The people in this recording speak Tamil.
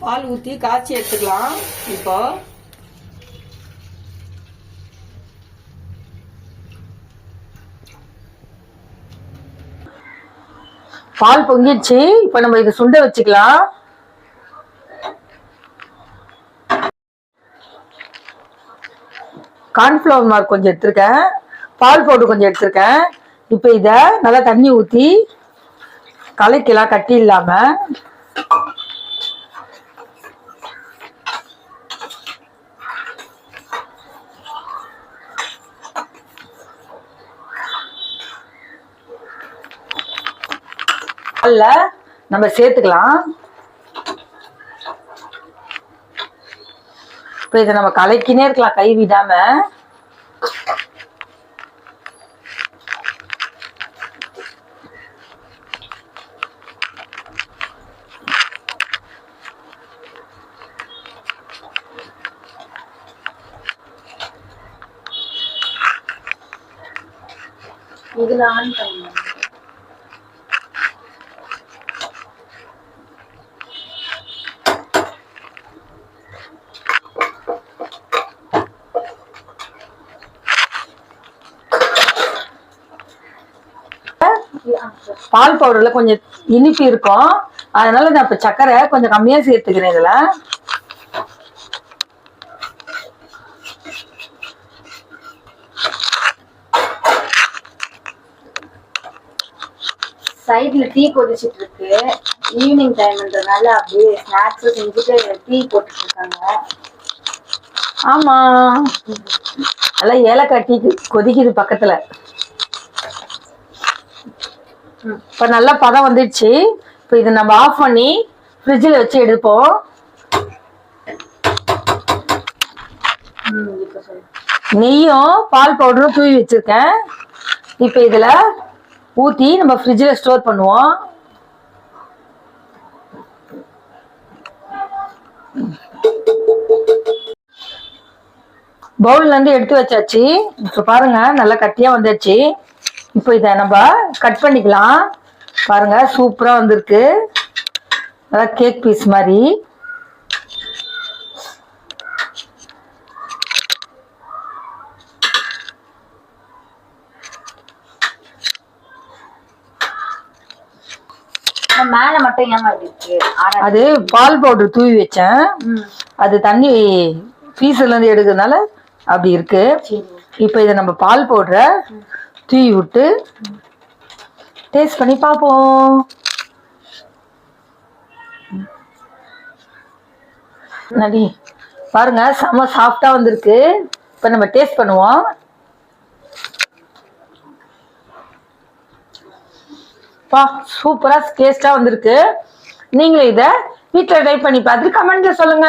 பால் ஊற்றி காய்ச்சி எடுத்துக்கலாம். இப்போ பால் பொங்கிடுச்சு. இப்போ நம்ம இதை சுண்ட வச்சுக்கலாம். கார்ன்ஃப்ளவர் மார்க் கொஞ்சம் எடுத்திருக்கேன், பால் பவுடர் கொஞ்சம் எடுத்திருக்கேன். இப்போ இதை நல்லா தண்ணி ஊற்றி கலக்கலாம், கட்டி இல்லாம. நம்ம சேர்த்துக்கலாம். இப்ப இதை நம்ம கலக்கினே இருக்கலாம், கை விடாம. இதுல ஆன் பண்ணலாம். பால் பவுடர்ல கொஞ்சம் இனிப்பு இருக்கும், அதனால நான் இப்ப சர்க்கரை கொஞ்சம் கம்மியா சேர்த்துக்கிறேன். இதுல சைடுல டீ கொதிச்சிட்டு இருக்கு. ஈவினிங் டைம்ன்றதுனால அப்படியே ஸ்நாக்ஸ் செஞ்சுட்டு டீ போட்டுட்டு இருக்காங்க. ஆமா, நல்லா ஏலக்காய் டீ கொதிக்குது பக்கத்துல. இப்ப நல்லா பதம் வந்துடுச்சு. இப்ப இதை நம்ம ஆஃப் பண்ணி ஃப்ரிட்ஜில் வச்சு எடுப்போம். நெய்யும் பால் பவுடரும் தூவி வச்சிருக்கேன். இப்ப இதுல ஊத்தி நம்ம ஃப்ரிட்ஜில் ஸ்டோர் பண்ணுவோம். பவுல்ல இருந்து எடுத்து வச்சாச்சு. இப்ப பாருங்க, நல்லா கட்டியா வந்துடுச்சு. இப்போ இதை நம்ம கட் பண்ணிக்கலாம். பாருங்க, சூப்பரா வந்திருக்கு, நல்லா கேக் பீஸ் மாதிரி. மேல மட்டும் ஏமா இருக்கு? அது பால் பவுடர் தூவி வச்சேன், அது தண்ணி பீஸ்ல இருந்து எடுக்கிறதுனால அப்படி இருக்கு. இப்போ இதை நம்ம பால் பவுடரை தூவி விட்டு டேஸ்ட் பண்ணி பார்ப்போம். நடி பாருங்க, செம சாஃப்டா வந்திருக்கு. இப்ப நம்ம டேஸ்ட் பண்ணுவோம். சூப்பரா டேஸ்டா வந்திருக்கு. நீங்களும் இதை வீட்டில் ட்ரை பண்ணி பார்த்துட்டு கமெண்ட்ல சொல்லுங்க.